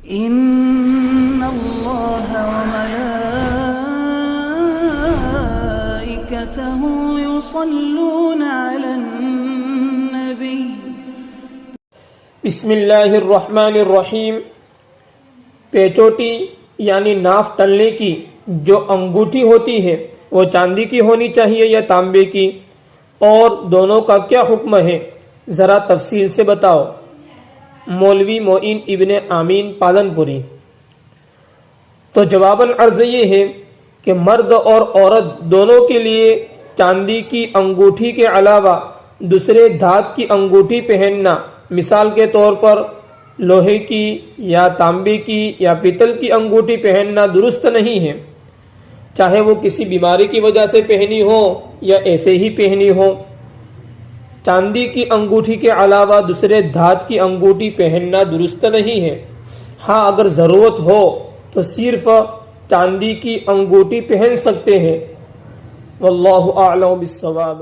إن الله وملائكته يصلون على النبي بسم اللہ الرحمن الرحیم۔ پیچوٹی یعنی ناف تلنے کی جو انگوٹھی ہوتی ہے وہ چاندی کی ہونی چاہیے یا تانبے کی، اور دونوں کا کیا حکم ہے ذرا تفصیل سے بتاؤ۔ مولوی معین ابن آمین پالنپوری۔ تو جواب العرض یہ ہے کہ مرد اور عورت دونوں کے لیے چاندی کی انگوٹھی کے علاوہ دوسرے دھات کی انگوٹھی پہننا، مثال کے طور پر لوہے کی یا تانبے کی یا پیتل کی انگوٹھی پہننا درست نہیں ہے، چاہے وہ کسی بیماری کی وجہ سے پہنی ہو یا ایسے ہی پہنی ہو۔ چاندی کی انگوٹھی کے علاوہ دوسرے دھات کی انگوٹھی پہننا درست نہیں ہے۔ ہاں اگر ضرورت ہو تو صرف چاندی کی انگوٹھی پہن سکتے ہیں۔ واللہ اعلم بالصواب۔